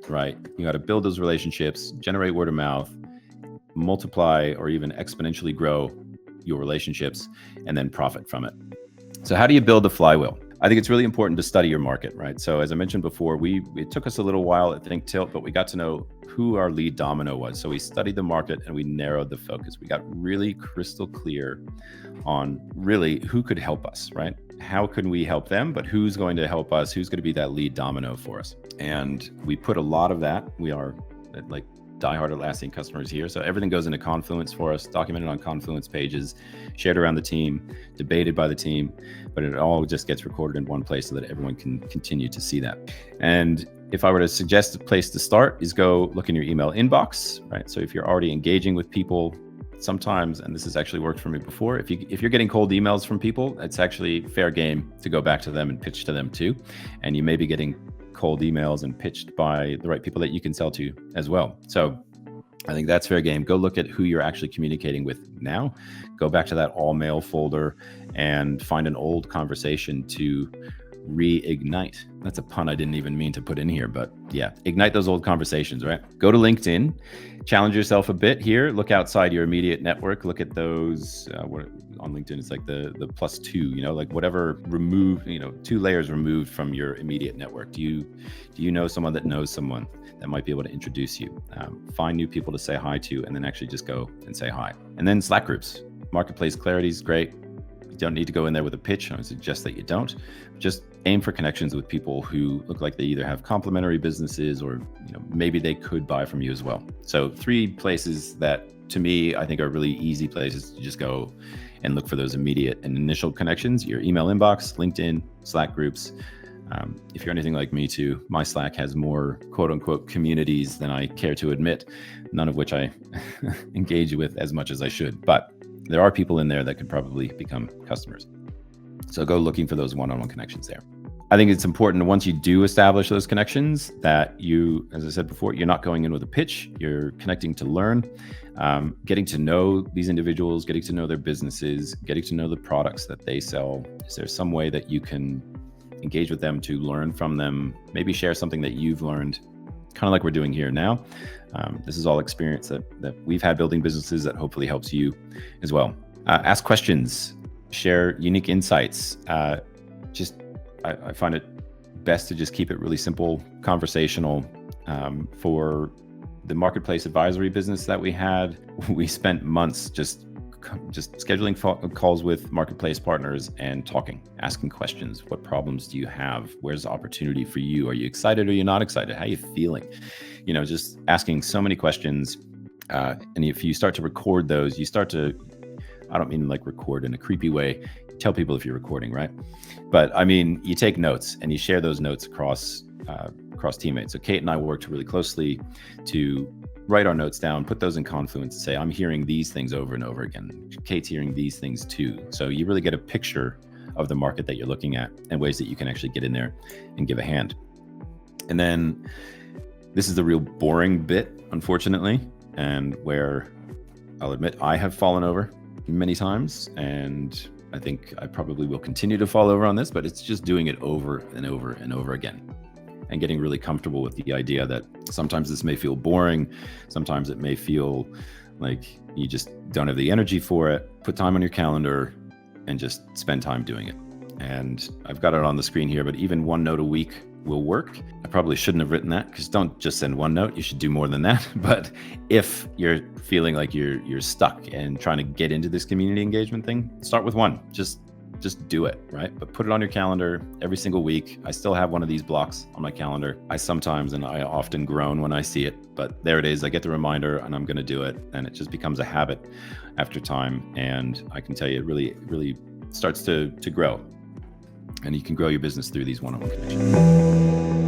Right. You got to build those relationships, generate word of mouth, multiply or even exponentially grow your relationships, and then profit from it. So how do you build the flywheel? I think it's really important to study your market, right? So as I mentioned before, it took us a little while at Think Tilt, but we got to know who our lead domino was. So we studied the market and we narrowed the focus. We got really crystal clear on really who could help us, right? How can we help them, but who's going to help us? Who's going to be that lead domino for us? And we put a lot of that. We are like diehard Atlassian customers here. So everything goes into Confluence for us, documented on Confluence pages, shared around the team, debated by the team, but it all just gets recorded in one place so that everyone can continue to see that. And if I were to suggest a place to start is go look in your email inbox, right? So if you're already engaging with people, sometimes, and this has actually worked for me before, if you're getting cold emails from people, it's actually fair game to go back to them and pitch to them too. And you may be getting cold emails and pitched by the right people that you can sell to as well. So I think that's fair game. Go look at who you're actually communicating with now. Go back to that all mail folder and find an old conversation to reignite. That's a pun I didn't even mean to put in here, but yeah, ignite those old conversations, right? Go to LinkedIn, challenge yourself a bit here, look outside your immediate network, look at those, on LinkedIn, it's like the +2, like whatever remove, 2 layers removed from your immediate network. Do you know someone that knows someone that might be able to introduce you? Find new people to say hi to, and then actually just go and say hi. And then Slack groups, marketplace clarity is great. You don't need to go in there with a pitch. I would suggest that you don't. Just aim for connections with people who look like they either have complementary businesses or maybe they could buy from you as well. So 3 places that to me I think are really easy places to just go and look for those immediate and initial connections: your email inbox, LinkedIn, Slack groups. If you're anything like me too, my Slack has more quote unquote communities than I care to admit, none of which I engage with as much as I should. But there are people in there that could probably become customers. So go looking for those one-on-one connections there. I think it's important once you do establish those connections that you, as I said before, you're not going in with a pitch, you're connecting to learn, getting to know these individuals, getting to know their businesses, getting to know the products that they sell. Is there some way that you can engage with them to learn from them, maybe share something that you've learned, kind of like we're doing here now? This is all experience that we've had building businesses that hopefully helps you as well. Ask questions, share unique insights. I find it best to just keep it really simple, conversational. For the marketplace advisory business that we had, we spent months just scheduling calls with marketplace partners and talking, asking questions. What problems do you have? Where's the opportunity for you? Are you excited or are you not excited? How are you feeling? Just asking so many questions. And if you start to record those, you start to, I don't mean like record in a creepy way. Tell people if you're recording, right? But I mean, you take notes and you share those notes across teammates. So Kate and I worked really closely to write our notes down, put those in Confluence and say, I'm hearing these things over and over again. Kate's hearing these things too. So you really get a picture of the market that you're looking at and ways that you can actually get in there and give a hand. And then this is the real boring bit, unfortunately, and where I'll admit I have fallen over many times, and I think I probably will continue to fall over on this, but it's just doing it over and over and over again and getting really comfortable with the idea that sometimes this may feel boring. Sometimes it may feel like you just don't have the energy for it. Put time on your calendar and just spend time doing it. And I've got it on the screen here, but even 1 note a week will work. I probably shouldn't have written that, because don't just send 1 note. You should do more than that. But if you're feeling like you're stuck and trying to get into this community engagement thing, start with 1. Just do it, right? But put it on your calendar every single week. I still have one of these blocks on my calendar. I often groan when I see it, but there it is. I get the reminder and I'm going to do it. And it just becomes a habit after time. And I can tell you, it really, really starts to grow. And you can grow your business through these one-on-one connections.